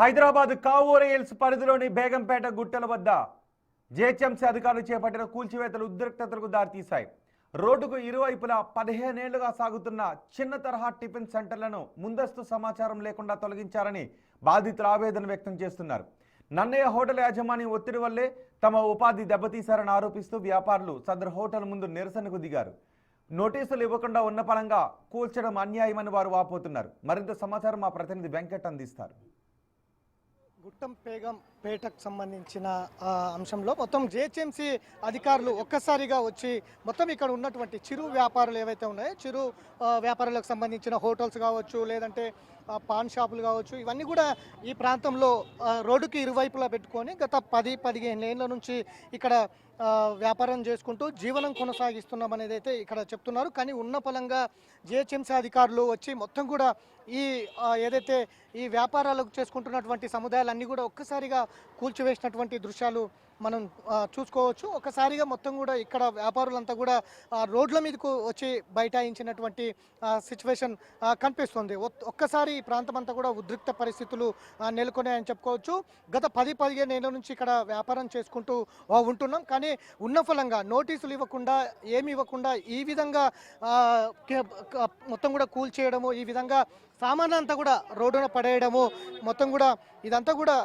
Hyderabad Kavuru hills పరిధిలోని బేగంపేట గుట్టల వద్ద జేహెచ్ఎంసీ అధికారులు చేపట్టిన కూల్చివేతలు ఉద్రిక్తతలకు దారితీశాయి. రోడ్డుకు ఇరువైపులా 15 ఏళ్లుగా సాగుతున్న చిన్న తరహా టిఫిన్ సెంటర్లను ముందస్తు సమాచారం లేకుండా తొలగించారని బాధితులు ఆవేదన వ్యక్తం చేస్తున్నారు. నన్నయ్య హోటల్ యాజమాన్యం ఒత్తిడి వల్లే తమ ఉపాధి దెబ్బతీశారని ఆరోపిస్తూ వ్యాపారులు సదరు హోటల్ ముందు నిరసనకు దిగారు. నోటీసులు ఇవ్వకుండా ఉన్న పరంగా కూల్చడం అన్యాయమని వారు వాపోతున్నారు. మరింత సమాచారం మా ప్రతినిధి వెంకట్ అందిస్తారు. గుట్టంపేటకు సంబంధించిన అంశంలో మొత్తం జిహెచ్ఎంసీ అధికారులు ఒక్కసారిగా వచ్చి మొత్తం ఇక్కడ ఉన్నటువంటి చిరు వ్యాపారులు ఏవైతే ఉన్నాయో చిరు వ్యాపారులకు సంబంధించిన హోటల్స్ కావచ్చు, లేదంటే పాన్ షాపులు కావచ్చు, ఇవన్నీ కూడా ఈ ప్రాంతంలో రోడ్డుకి ఇరువైపులా పెట్టుకొని గత 10-15 ఏళ్ళ నుంచి ఇక్కడ వ్యాపారం చేసుకుంటూ జీవనం కొనసాగిస్తున్నాం అనేది అయితే ఇక్కడ చెప్తున్నారు. కానీ ఉన్న పలంగా జిహెచ్ఎంసీ అధికారులు వచ్చి మొత్తం కూడా ఈ ఏదైతే ఈ వ్యాపారాలకు చేసుకుంటున్నటువంటి సముదాయాలన్నీ కూడా ఒక్కసారిగా కూల్చివేసినటువంటి దృశ్యాలు మనం చూసుకోవచ్చు. ఒకసారిగా మొత్తం కూడా ఇక్కడ వ్యాపారులంతా కూడా రోడ్ల మీదకు వచ్చి బైఠాయించినటువంటి సిచ్యువేషన్ కనిపిస్తుంది. ఒక్కసారి ఈ ప్రాంతం అంతా కూడా ఉద్రిక్త పరిస్థితులు నెలకొన్నాయని చెప్పుకోవచ్చు. గత 10-15 ఏళ్ళ నుంచి ఇక్కడ వ్యాపారం చేసుకుంటూ ఉంటున్నాం. కానీ ఉన్న ఫలంగా నోటీసులు ఇవ్వకుండా ఏమి ఇవ్వకుండా ఈ విధంగా మొత్తం కూడా కూల్చేయడము, ఈ విధంగా సామాన్ అంతా కూడా రోడ్డున పడేయడము, మొత్తం కూడా ఇదంతా కూడా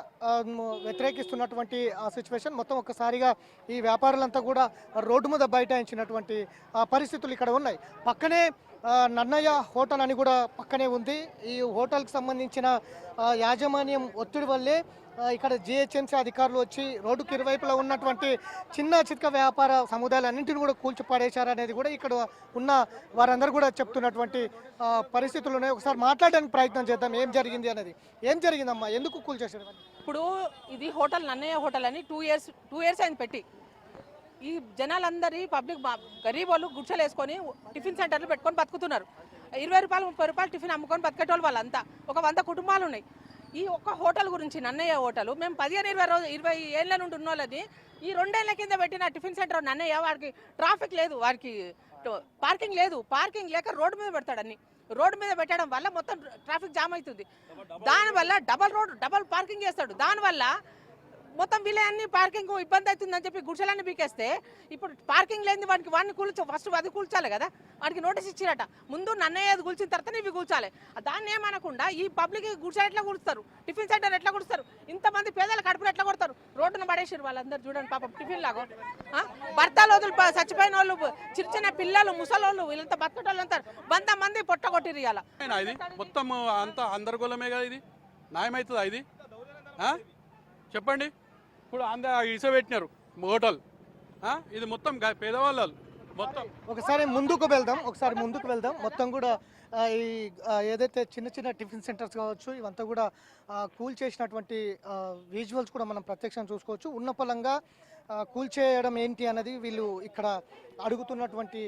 వ్యతిరేకిస్తున్నటువంటి సిచ్యువేషన్. మొత్తం ఒక్కసారిగా ఈ వ్యాపారులంతా కూడా రోడ్డు మీద బైఠాయించినటువంటి పరిస్థితులు ఇక్కడ ఉన్నాయి. పక్కనే నన్నయ్య హోటల్ అని కూడా పక్కనే ఉంది. ఈ హోటల్కి సంబంధించిన యాజమాన్యం ఒత్తిడి వల్లే ఇక్కడ జిహెచ్ఎంసీ అధికారులు వచ్చి రోడ్డుకి ఇరువైపులా ఉన్నటువంటి చిన్న చిత్క వ్యాపార సముదాయాలన్నింటినీ కూడా కూల్చిపడేశారనేది కూడా ఇక్కడ ఉన్న వారందరూ కూడా చెప్తున్నటువంటి పరిస్థితులు ఉన్నాయి. ఒకసారి మాట్లాడడానికి ప్రయత్నం చేద్దాం ఏం జరిగింది అనేది. ఏం జరిగిందమ్మా, ఎందుకు కూల్చేశారు? ఇప్పుడు ఇది హోటల్ నన్నయ్య హోటల్ అని 2 ఇయర్స్ అయింది పెట్టి. ఈ జనాలందరి పబ్లిక్ గరీబ్ వాళ్ళు గుడ్చలు వేసుకొని టిఫిన్ సెంటర్లు పెట్టుకొని బతుకుతున్నారు. 20 రూపాయలు 30 రూపాయలు టిఫిన్ అమ్ముకొని బతికేటోళ్ళు వాళ్ళంతా. ఒక 100 కుటుంబాలు ఉన్నాయి. ఈ ఒక్క హోటల్ గురించి నన్నయ్య హోటల్ మేము 15-20 ఏళ్ళ నుండి ఉన్న వాళ్ళని ఈ 2 ఏళ్ల కింద పెట్టిన టిఫిన్ సెంటర్ నన్నయ్య, వాడికి ట్రాఫిక్ లేదు, వాడికి పార్కింగ్ లేదు. పార్కింగ్ లేక రోడ్డు మీద పెడతాడని. రోడ్డు మీద పెట్టడం వల్ల మొత్తం ట్రాఫిక్ జామ్ అవుతుంది. దానివల్ల డబల్ పార్కింగ్ చేస్తాడు. దానివల్ల మొత్తం వీళ్ళని పార్కింగ్ ఇబ్బంది అవుతుందని చెప్పి గుడిసెలన్నీ పీకేస్తే ఇప్పుడు పార్కింగ్ లేని వాడిని ఫస్ట్ అది కూల్చాలి కదా. వాడికి నోటీస్ ఇచ్చిరట. ముందు నన్నయ్య కూల్చిన తర్వాత ఇవి కూల్చాలి. దాన్ని ఏమనకుండా ఈ పబ్లిక్ గుడిసెలు ఎట్లా కూలుస్తారు, టిఫిన్ సెంటర్ ఎట్లా కూలుస్తారు, ఇంతమంది పేదల కడుపులు ఎట్లా కొడతారు, రోడ్డున పడేసారు వాళ్ళందరూ. చూడండి పాపం టిఫిన్ లాగా భర్తలు వదులు చచ్చిపోయిన వాళ్ళు, చిన్న చిన్న పిల్లలు, ముసలోళ్ళు, వీళ్ళంతా బతకటోళ్ళు అంతా 100 మంది పొట్ట కొట్టిరు. ఇవాళ ఇది మొత్తం అంతా అందరిగోళమే కదా. ఇది న్యాయమవుతుందా? ఇది చెప్పండి. ఇప్పుడు ఇస పెట్టినారు హోటల్, ఇది మొత్తం పేదవాళ్ళు మొత్తం. ఒకసారి ముందుకు వెళ్దాం. మొత్తం కూడా ఈ ఏదైతే చిన్న చిన్న టిఫిన్ సెంటర్స్ కావచ్చు, ఇవంతా కూడా కూల్చేసినటువంటి విజువల్స్ కూడా మనం ప్రత్యక్షంగా చూసుకోవచ్చు. ఉన్న పలంగా కూల్చేయడం ఏంటి అన్నది వీళ్ళు ఇక్కడ అడుగుతున్నటువంటి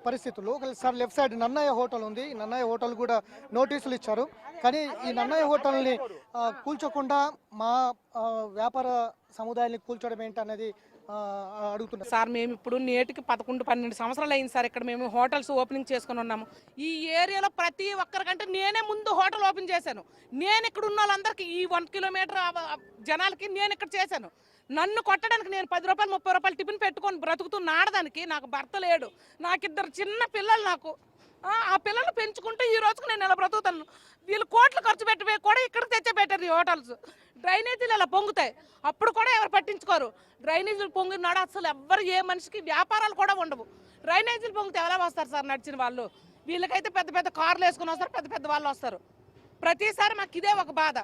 పరిస్థితులు. ఒకసారి లెఫ్ట్ సైడ్ నన్నయ్య హోటల్ ఉంది. నన్నయ్య హోటల్ కూడా నోటీసులు ఇచ్చారు. కానీ ఈ నన్నయ్య హోటల్ని కూల్చకుండా మా వ్యాపార సముదాయాన్ని కూల్చడం ఏంటి అనేది అడుగుతున్నారు. సార్ మేము ఇప్పుడు నేటికి 11-12 సంవత్సరాలు అయింది సార్ ఇక్కడ మేము హోటల్స్ ఓపెనింగ్ చేసుకుని ఉన్నాము. ఈ ఏరియాలో ప్రతి ఒక్కరికంటే నేనే ముందు హోటల్ ఓపెన్ చేశాను. నేను ఇక్కడ ఉన్న వాళ్ళందరికీ ఈ 1 కిలోమీటర్ జనాలకి నేను ఇక్కడ చేశాను. నన్ను కొట్టడానికి నేను 10 రూపాయలు 30 రూపాయలు టిఫిన్ పెట్టుకొని బ్రతుకుతున్న ఆడదానికి నాకు భర్త లేడు. నాకు 2 చిన్న పిల్లలు. నాకు ఆ పిల్లలు పెంచుకుంటూ ఈ రోజుకు నేను ఇలా బ్రతుకుతాను. వీళ్ళు కోట్లు ఖర్చు పెట్టి కూడా ఇక్కడికి తెచ్చే పెట్టారు ఈ హోటల్స్. డ్రైనేజీలు ఇలా పొంగుతాయి, అప్పుడు కూడా ఎవరు పట్టించుకోరు. డ్రైనేజీలు పొంగినాడు అసలు ఎవ్వరు, ఏ మనిషికి వ్యాపారాలు కూడా ఉండవు. డ్రైనేజీలు పొంగితే ఎలా వస్తారు సార్ నడిచిన వాళ్ళు? వీళ్ళకైతే పెద్ద పెద్ద కార్లు వేసుకుని వస్తారు, పెద్ద పెద్ద వాళ్ళు వస్తారు. ప్రతిసారి మాకు ఇదే ఒక బాధ.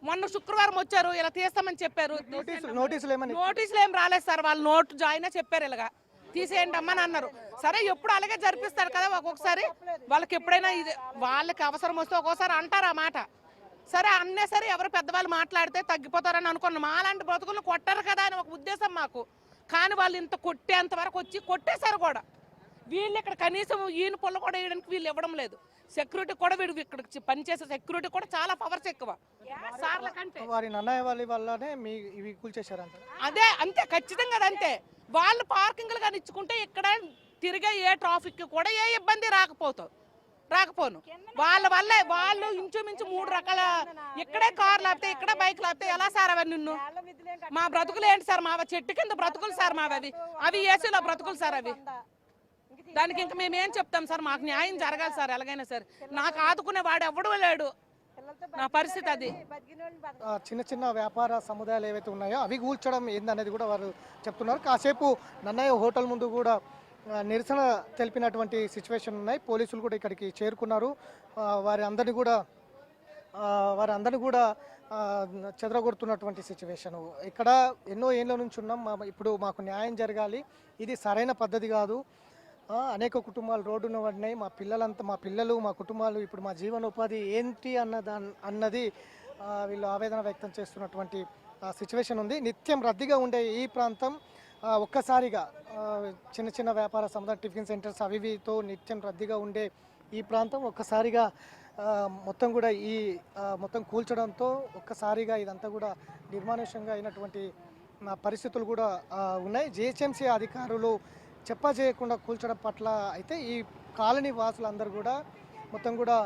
మొన్న శుక్రవారం వచ్చారు, ఇలా తీస్తామని చెప్పారు. నోటీసులు ఏం రాలేదు సార్. వాళ్ళు నోట్ జాయిన్ చెప్పారు, ఇలాగా తీసేయండి అమ్మని అన్నారు. సరే ఎప్పుడు అలాగే జరిపిస్తారు కదా. ఒక్కొక్కసారి వాళ్ళకి ఎప్పుడైనా ఇది వాళ్ళకి అవసరం వస్తే ఒక్కోసారి అంటారు ఆ మాట. సరే అన్నే సరే ఎవరు పెద్దవాళ్ళు మాట్లాడితే తగ్గిపోతారని అనుకున్నాం. మాలాంటి బ్రతుకులు కొట్టారు కదా అని ఒక ఉద్దేశం మాకు. కానీ వాళ్ళు ఇంత కొట్టేంత వరకు వచ్చి కొట్టేశారు కూడా. వీళ్ళు ఇక్కడ కనీసం ఈయన పొల్ల కూడా వేయడానికి వీళ్ళు ఇవ్వడం లేదు. సెక్యూరిటీ కూడా వీడు ఇక్కడ పనిచేసే సెక్యూరిటీ కూడా చాలా పవర్స్ ఎక్కువ సార్ల కంటే. వారి నన్నయ్య వాళ్ళ వల్లనే ఇవి కూల్చేశారంట. అదే అంతే, ఖచ్చితంగా అంతే. వాళ్ళు పార్కింగ్లు కానీ ఇచ్చుకుంటే ఇక్కడ తిరిగే ఏ ట్రాఫిక్ కూడా ఏ ఇబ్బంది రాకపోతావు. రాకపోను వాళ్ళ వల్లే వాళ్ళు ఇంచుమించు 3 రకాల ఇక్కడే కార్లు ఆపితే ఇక్కడే బైక్లు ఆపితే ఎలా సార్ అవన్నీ నిన్ను మా బ్రతుకులు ఏంటి సార్ మా చెట్టు కింద బ్రతుకులు సార్ మావి అవి ఏసీలో బ్రతుకులు సార్ అవి దానికి ఇంకా మేము ఏం చెప్తాం సార్ మాకు న్యాయం జరగాలి సార్ ఎలాగైనా సరే నాకు ఆదుకునే వాడు ఎవడు లేడు నా పరిస్థితి అది చిన్న చిన్న వ్యాపార సముదాయాలు ఏవైతే ఉన్నాయో అవి కూల్చడం ఏందనేది కూడా వారు చెప్తున్నారు. కాసేపు నన్నయ్య హోటల్ ముందు కూడా నిరసన తెలిపినటువంటి సిచ్యువేషన్ ఉన్నాయి. పోలీసులు కూడా ఇక్కడికి చేరుకున్నారు. వారి అందరినీ కూడా చెదరగొడుతున్నటువంటి సిచ్యువేషను. ఇక్కడ ఎన్నో ఏళ్ళ నుంచి ఉన్నాం. ఇప్పుడు మాకు న్యాయం జరగాలి, ఇది సరైన పద్ధతి కాదు. అనేక కుటుంబాలు రోడ్డున పడినాయి. మా పిల్లలు మా కుటుంబాలు ఇప్పుడు మా జీవనోపాధి ఏంటి అన్నది వీళ్ళు ఆవేదన వ్యక్తం చేస్తున్నటువంటి సిచ్యువేషన్ ఉంది. నిత్యం రద్దీగా ఉండే ఈ ప్రాంతం ఒక్కసారిగా చిన్న చిన్న వ్యాపార సముదాయ టిఫిన్ సెంటర్స్ అవివితో నిత్యం రద్దీగా ఉండే ఈ ప్రాంతం ఒక్కసారిగా మొత్తం కూడా మొత్తం కూల్చడంతో ఒక్కసారిగా ఇదంతా కూడా నిర్మానుష్యంగా అయినటువంటి పరిస్థితులు కూడా ఉన్నాయి. జిహెచ్ఎంసీ అధికారులు చెప్పజేయకుండా కూల్చడం పట్ల అయితే ఈ కాలనీ వాసులందరూ కూడా మొత్తం కూడా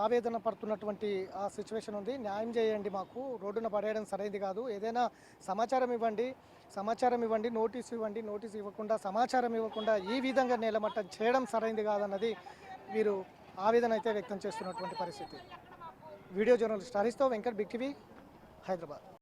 ఆవేదన పడుతున్నటువంటి సిచ్యువేషన్ ఉంది. న్యాయం చేయండి, మాకు రోడ్డున పడేయడం సరైనది కాదు, ఏదైనా సమాచారం ఇవ్వండి, నోటీసు ఇవ్వండి, నోటీసు ఇవ్వకుండా సమాచారం ఇవ్వకుండా ఈ విధంగా నేలమట్టం చేయడం సరైనది కాదన్నది వీరు ఆవేదన అయితే వ్యక్తం చేస్తున్నటువంటి పరిస్థితి. వీడియో జర్నలిస్ట్ హరీష్తో వెంకట్, బిగ్ టీవీ, హైదరాబాద్.